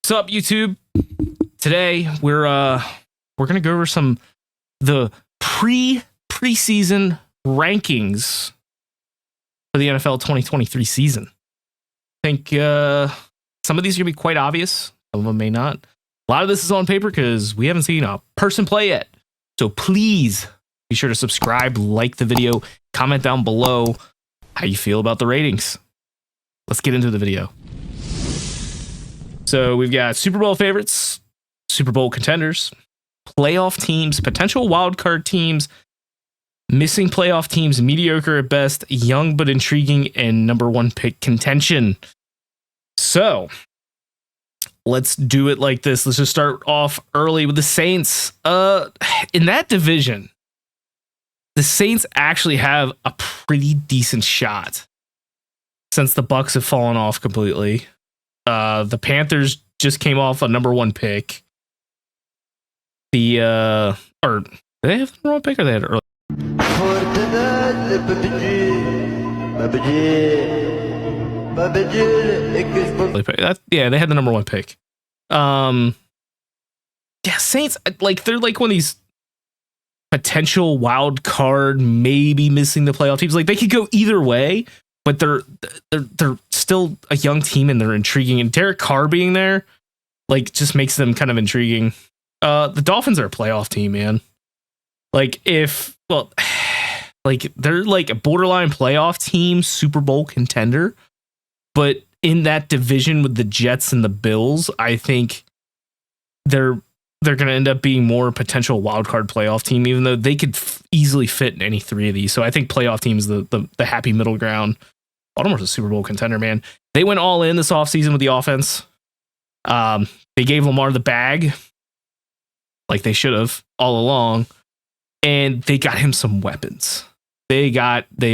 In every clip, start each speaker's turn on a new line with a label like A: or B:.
A: What's up, YouTube? Today we're gonna go over the preseason rankings for the NFL 2023 season. I think some of these are gonna be quite obvious, some of them may not. A lot of this is on paper because we haven't seen a person play yet. So please be sure to subscribe, like the video, comment down below how you feel about the ratings. Let's get into the video. So we've got Super Bowl favorites, Super Bowl contenders, playoff teams, potential wildcard teams, missing playoff teams, mediocre at best, young but intriguing, and number one pick contention. So let's do it like this. Let's just start off early with the Saints. In that division, the Saints actually have a pretty decent shot since the Bucs have fallen off completely. The Panthers just came off a number one pick. Or did they have the number one pick or they had it early? Yeah, they had the number one pick. Yeah, Saints, like, they're like one of these potential wild card, maybe missing the playoff teams. Like, they could go either way, but they're still a young team and they're intriguing. And Derek Carr being there, like, just makes them kind of intriguing. The Dolphins are a playoff team, man. Like, they're like a borderline playoff team, Super Bowl contender. But in that division with the Jets and the Bills, I think they're going to end up being more potential wildcard playoff team, even though they could easily fit in any three of these. So I think playoff team is the happy middle ground. Baltimore's a Super Bowl contender, man. They went all in this offseason with the offense. They gave Lamar the bag, like they should have all along, and they got him some weapons. They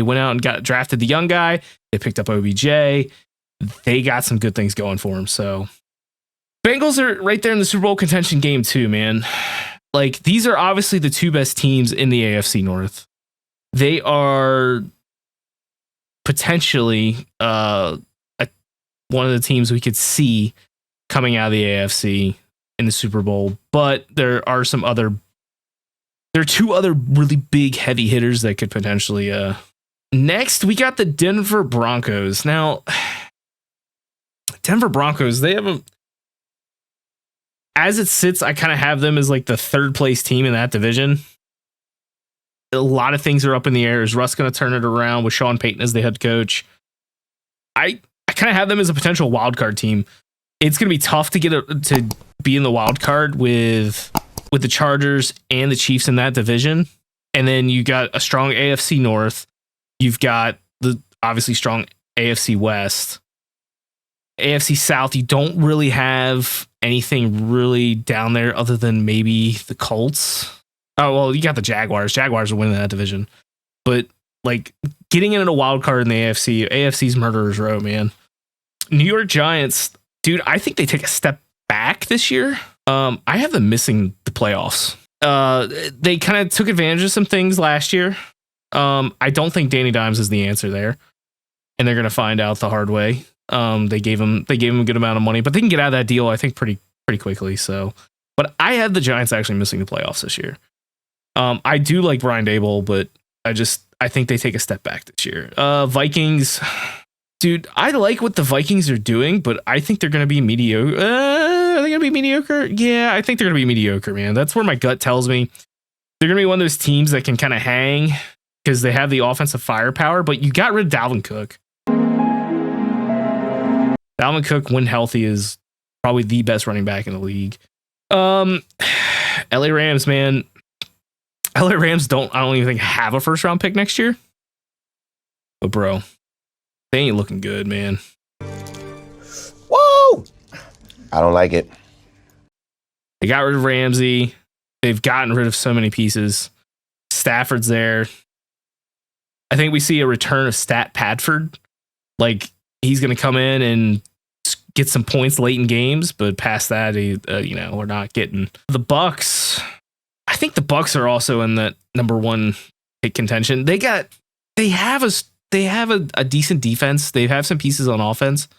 A: went out and drafted the young guy. They picked up OBJ. They got some good things going for him. So Bengals are right there in the Super Bowl contention game too, man. Like, these are obviously the two best teams in the AFC North. They are potentially one of the teams we could see coming out of the AFC in the Super Bowl, but there are two other really big heavy hitters that could potentially next we got the Denver Broncos. Now, Denver Broncos, they have as it sits, I kind of have them as like the third place team in that division. A lot of things are up in the air. Is Russ going to turn it around with Sean Payton as the head coach? I kind of have them as a potential wild card team. It's going to be tough to to be in the wild card with the Chargers and the Chiefs in that division. And then you got a strong AFC North. You've got the obviously strong AFC West. AFC South, you don't really have anything really down there other than maybe the Colts. Oh, well, you got the Jaguars. Jaguars are winning that division. But, like, getting into a wild card in the AFC's murderer's row, man. New York Giants, dude, I think they take a step back this year. I have them missing the playoffs. They kind of took advantage of some things last year. I don't think Danny Dimes is the answer there. And they're going to find out the hard way. They gave him a good amount of money, but they can get out of that deal, I think, pretty quickly. So, but I had the Giants actually missing the playoffs this year. I do like Brian Daboll, but I think they take a step back this year. Vikings, dude, I like what the Vikings are doing, but I think they're going to be mediocre. Are they going to be mediocre? Yeah, I think they're going to be mediocre, man. That's where my gut tells me they're going to be one of those teams that can kind of hang because they have the offensive firepower, but you got rid of Dalvin Cook. Dalvin Cook, when healthy, is probably the best running back in the league. LA Rams, man. LA Rams I don't even think have a first round pick next year. But bro, they ain't looking good, man.
B: Whoa! I don't like it.
A: They got rid of Ramsey. They've gotten rid of so many pieces. Stafford's there. I think we see a return of Stat Padford. Like, he's going to come in and get some points late in games, but past that, we're not getting the Bucks. I think the Bucks are also in that number one pick contention. They have a decent defense. They have some pieces on offense,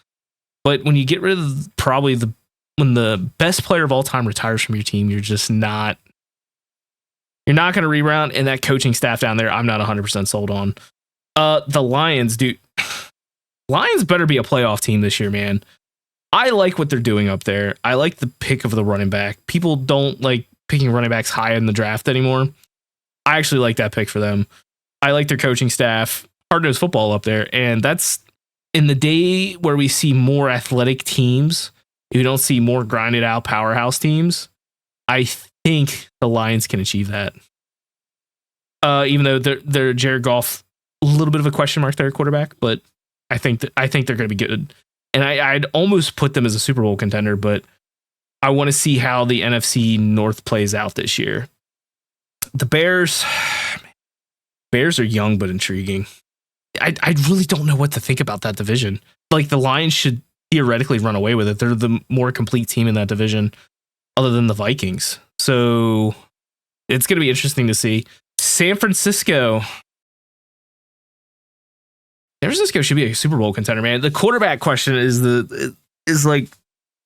A: but when you get rid of probably the when the best player of all time retires from your team, you're not going to reround. And that coaching staff down there, I'm not 100% sold on. The Lions, dude. Lions better be a playoff team this year, man. I like what they're doing up there. I like the pick of the running back. People don't like picking running backs high in the draft anymore. I actually like that pick for them. I like their coaching staff. Hard-nosed football up there. And that's in the day where we see more athletic teams. You don't see more grinded out powerhouse teams. I think the Lions can achieve that. Even though they're Jared Goff, a little bit of a question mark there, quarterback, but I think they're going to be good. And I'd almost put them as a Super Bowl contender, but I want to see how the NFC North plays out this year. The Bears are young but intriguing. I really don't know what to think about that division. Like, the Lions should theoretically run away with it. They're the more complete team in that division, other than the Vikings. So it's going to be interesting to see. San Francisco should be a Super Bowl contender, man. The quarterback question is like,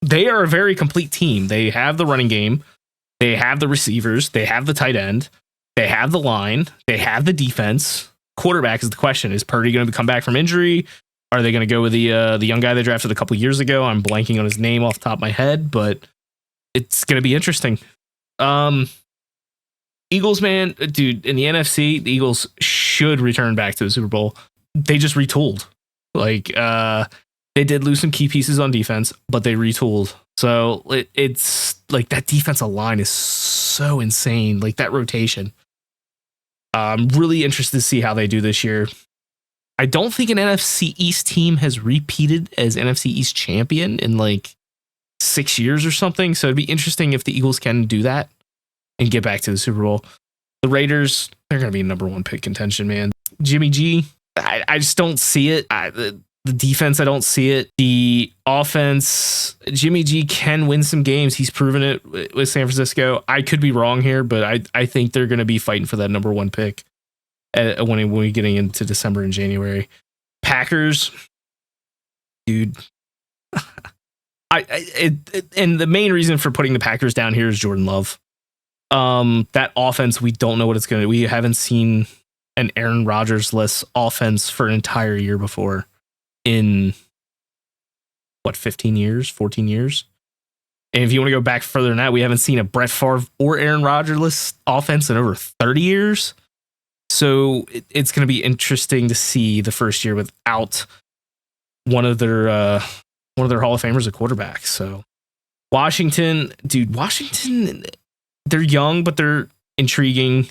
A: they are a very complete team. They have the running game, they have the receivers, they have the tight end, they have the line, they have the defense. Quarterback is the question. Is Purdy going to come back from injury? Are they going to go with the young guy they drafted a couple years ago? I'm blanking on his name off the top of my head, but it's going to be interesting. Eagles, man, dude, in the NFC, the Eagles should return back to the Super Bowl. They just retooled. Like, they did lose some key pieces on defense, but they retooled. So it's like that defensive line is so insane. Like, that rotation. I'm really interested to see how they do this year. I don't think an NFC East team has repeated as NFC East champion in like 6 years or something. So it'd be interesting if the Eagles can do that and get back to the Super Bowl. The Raiders, they're going to be number one pick contention, man. Jimmy G, I just don't see it. The defense, I don't see it. The offense, Jimmy G can win some games. He's proven it with San Francisco. I could be wrong here, but I think they're going to be fighting for that number one pick when we're getting into December and January. Packers, dude. And the main reason for putting the Packers down here is Jordan Love. That offense, we don't know what it's going to do. We haven't seen an Aaron Rodgers-less offense for an entire year before. In 15 years, 14 years. And if you want to go back further than that, we haven't seen a Brett Favre or Aaron Rodgers-less offense in over 30 years. So it's going to be interesting to see the first year without one of their Hall of Famers at quarterback. So Washington, they're young, but they're intriguing.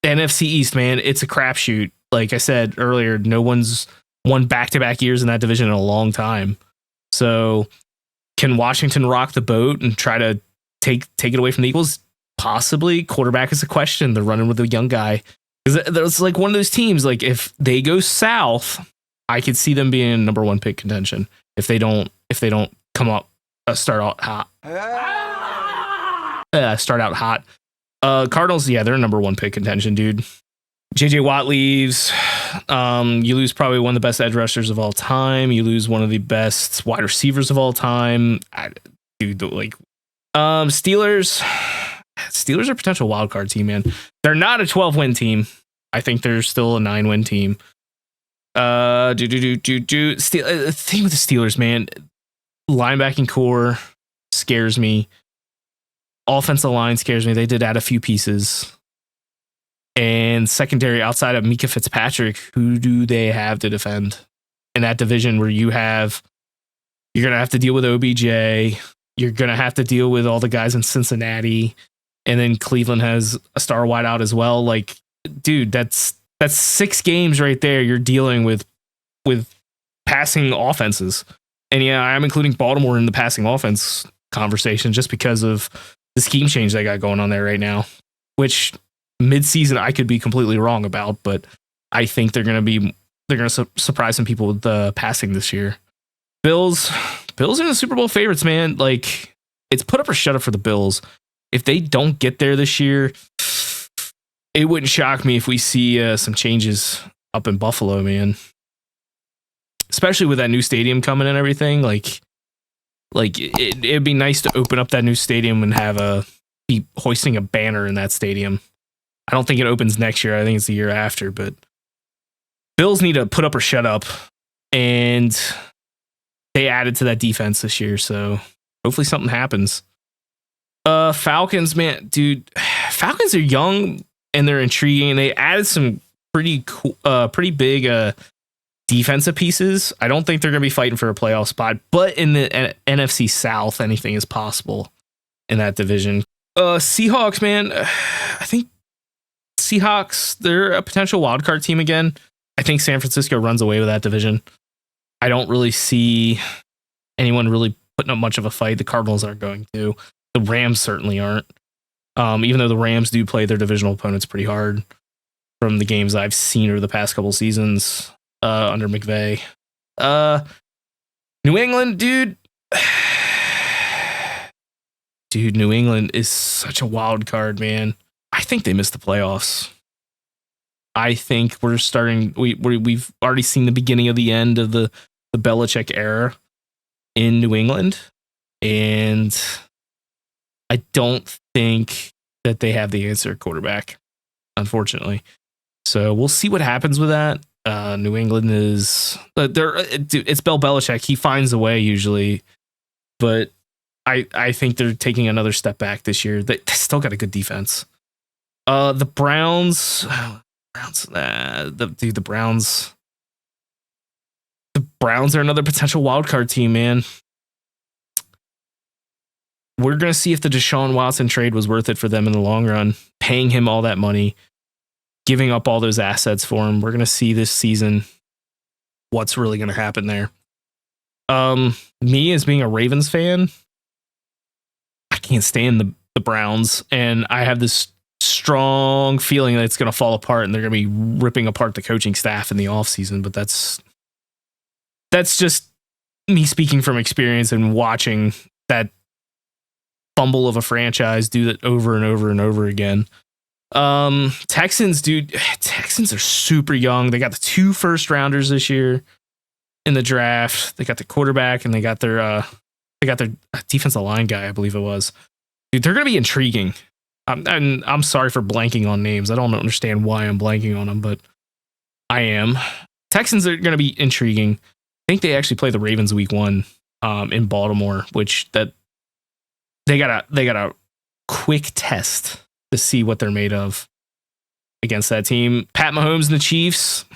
A: The NFC East, man, it's a crapshoot. Like I said earlier, no one's won back-to-back years in that division in a long time. So can Washington rock the boat and try to take it away from the Eagles? Possibly. Quarterback is a question. They're running with a young guy. It's like one of those teams, like if they go south, I could see them being number one pick contention if they don't come up start out hot. Cardinals, yeah, they're number one pick contention, dude. JJ Watt leaves. You lose probably one of the best edge rushers of all time. You lose one of the best wide receivers of all time. Steelers are a potential wild card team, man. They're not a 12-win team. I think they're still a 9-win team. The thing with the Steelers, man, linebacking core scares me. Offensive line scares me. They did add a few pieces. And secondary, outside of Mika Fitzpatrick, who do they have to defend in that division where you're going to have to deal with OBJ. You're going to have to deal with all the guys in Cincinnati. And then Cleveland has a star wideout as well. Like, dude, that's 6 games right there. You're dealing with passing offenses. And yeah, I'm including Baltimore in the passing offense conversation just because of the scheme change they got going on there right now, which mid-season I could be completely wrong about, but I think they're going to surprise some people with the passing this year. Bills are the Super Bowl favorites, man. Like, it's put up or shut up for the Bills. If they don't get there this year, it wouldn't shock me if we see some changes up in Buffalo, man. Especially with that new stadium coming and everything. Like, Like it'd be nice to open up that new stadium and be hoisting a banner in that stadium. I don't think it opens next year. I think it's the year after, but Bills need to put up or shut up. And they added to that defense this year, so hopefully something happens. Falcons, man, dude. Falcons are young and they're intriguing. They added some pretty cool, pretty big defensive pieces. I don't think they're going to be fighting for a playoff spot, but in the NFC South, anything is possible in that division. Seahawks, man. I think Seahawks, they're a potential wildcard team again. I think San Francisco runs away with that division. I don't really see anyone really putting up much of a fight. The Cardinals aren't going to. The Rams certainly aren't. Even though the Rams do play their divisional opponents pretty hard from the games I've seen over the past couple seasons under McVay. New England, dude. Dude, New England is such a wild card, man. I think they missed the playoffs. I think we're starting. We've already seen the beginning of the end of the Belichick era in New England, and I don't think that they have the answer quarterback, unfortunately. So we'll see what happens with that. New England is it's Bill Belichick. He finds a way usually, but I think they're taking another step back this year. They still got a good defense. The Browns. The Browns are another potential wildcard team, man. We're going to see if the Deshaun Watson trade was worth it for them in the long run, paying him all that money, giving up all those assets for him. We're going to see this season what's really going to happen there. Me as being a Ravens fan, I can't stand the Browns, and I have this strong feeling that it's going to fall apart and they're going to be ripping apart the coaching staff in the offseason. But that's just me speaking from experience and watching that fumble of a franchise do that over and over and over again. Texans, dude. Texans are super young. They got the 2 first rounders this year in the draft. They got the quarterback and they got their defensive line guy, I believe it was. Dude, they're going to be intriguing. And I'm sorry for blanking on names. I don't understand why I'm blanking on them, but I am. Texans are going to be intriguing. I think they actually play the Ravens week 1 in Baltimore, which that they got a quick test to see what they're made of against that team. Pat Mahomes and the Chiefs.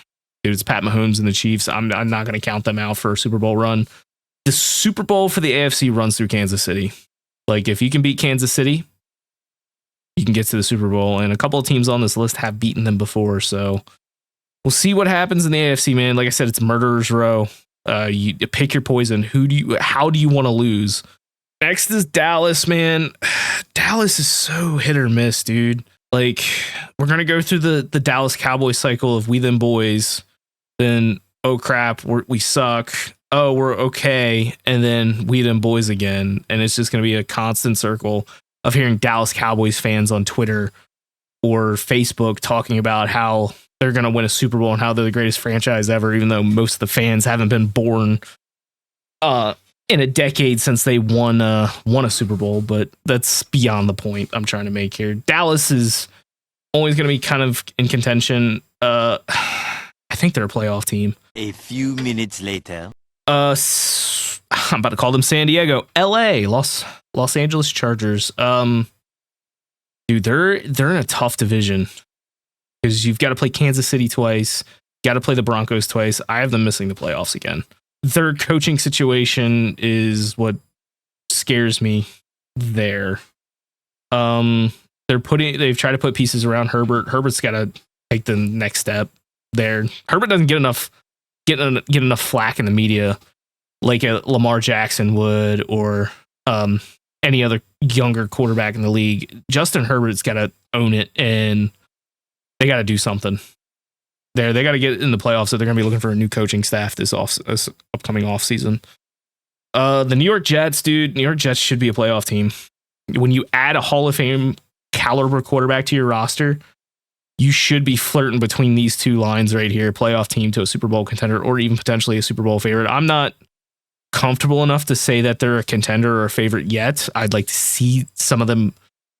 A: Dude, it's Pat Mahomes and the Chiefs. I'm not going to count them out for a Super Bowl run. The Super Bowl for the AFC runs through Kansas City. Like, if you can beat Kansas City, you can get to the Super Bowl, and a couple of teams on this list have beaten them before. So we'll see what happens in the AFC, man. Like I said, it's murderer's row. You pick your poison. How do you want to lose? Next is Dallas, man. Dallas is so hit or miss, dude. Like, we're going to go through the Dallas Cowboys cycle of we them boys, then, oh crap, we suck. Oh, we're okay. And then we them boys again. And it's just going to be a constant circle of hearing Dallas Cowboys fans on Twitter or Facebook talking about how they're going to win a Super Bowl and how they're the greatest franchise ever, even though most of the fans haven't been born in a decade since they won a Super Bowl. But that's beyond the point I'm trying to make here. Dallas is always going to be kind of in contention. I think they're a playoff team.
C: A few minutes later.
A: I'm about to call them San Diego. LA, Los Angeles Chargers. Dude, they're in a tough division because you've got to play Kansas City twice, got to play the Broncos twice. I have them missing the playoffs again. Their coaching situation is what scares me there. They've tried to put pieces around Herbert. Herbert's got to take the next step there. Herbert doesn't get enough flack in the media like a Lamar Jackson would, or any other younger quarterback in the league. Justin Herbert's got to own it, and they got to do something there. They got to get in the playoffs, so they're going to be looking for a new coaching staff this upcoming offseason. The New York Jets, dude. New York Jets should be a playoff team. When you add a Hall of Fame caliber quarterback to your roster, you should be flirting between these two lines right here, playoff team to a Super Bowl contender, or even potentially a Super Bowl favorite. I'm not comfortable enough to say that they're a contender or a favorite yet. I'd like to see some of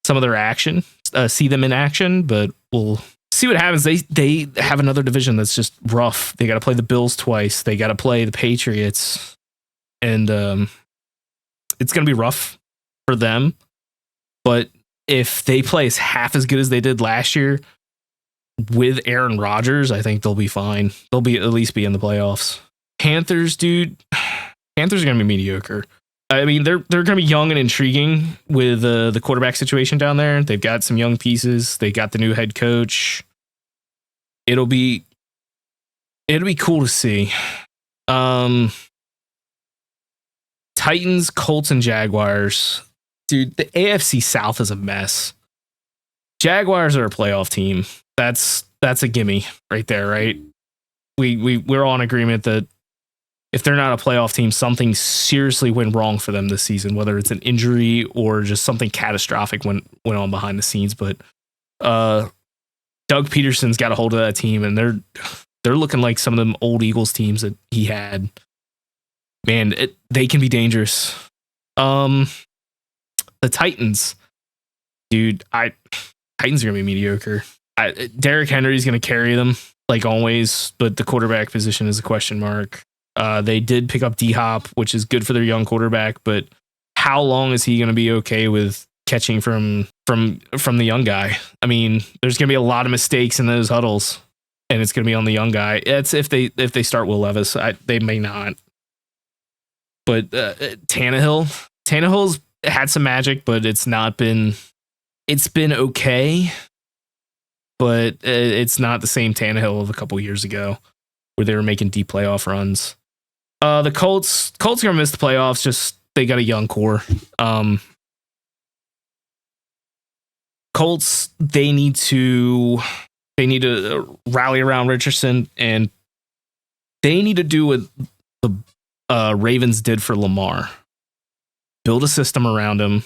A: their action, see them in action, but we'll see what happens. They have another division that's just rough. They got to play the Bills twice. They got to play the Patriots, and it's going to be rough for them. But if they play half as good as they did last year with Aaron Rodgers, I think they'll be fine. They'll be at least be in the playoffs. Panthers, dude. Panthers are going to be mediocre. I mean, they're going to be young and intriguing with the quarterback situation down there. They've got some young pieces. They got the new head coach. It'll be cool to see. Titans, Colts, and Jaguars. Dude, the AFC South is a mess. Jaguars are a playoff team. That's a gimme right there, right? We're all in agreement that if they're not a playoff team, something seriously went wrong for them this season, whether it's an injury or just something catastrophic went on behind the scenes. But Doug Peterson's got a hold of that team, and they're looking like some of them old Eagles teams that he had. Man, they can be dangerous. The Titans, dude, Titans are gonna be mediocre. Derrick Henry's gonna carry them like always, but the quarterback position is a question mark. They did pick up D-Hop, which is good for their young quarterback, but how long is he gonna be okay with catching from the young guy? I mean, there's gonna be a lot of mistakes in those huddles, and it's gonna be on the young guy. It's if they start Will Levis, they may not. But Tannehill's had some magic, but it's been okay, but it's not the same Tannehill of a couple years ago where they were making deep playoff runs. The Colts are gonna miss the playoffs. Just they got a young core. Colts, they need to rally around Richardson, and they need to do what the Ravens did for Lamar. Build a system around him.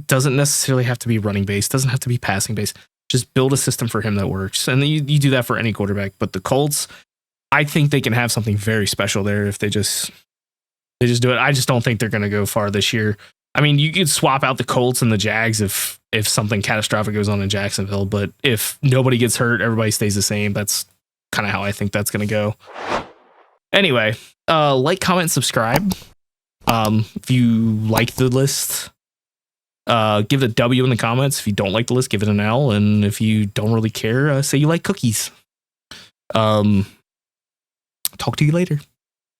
A: Doesn't necessarily have to be running based. Doesn't have to be passing based. Just build a system for him that works. And you do that for any quarterback. But the Colts, I think they can have something very special there if they just do it. I just don't think they're going to go far this year. I mean, you could swap out the Colts and the Jags if something catastrophic goes on in Jacksonville. But if nobody gets hurt, everybody stays the same. That's kind of how I think that's going to go. Anyway, like, comment, subscribe. If you like the list, give it a W in the comments. If you don't like the list, give it an L. And if you don't really care, say you like cookies. Talk to you later.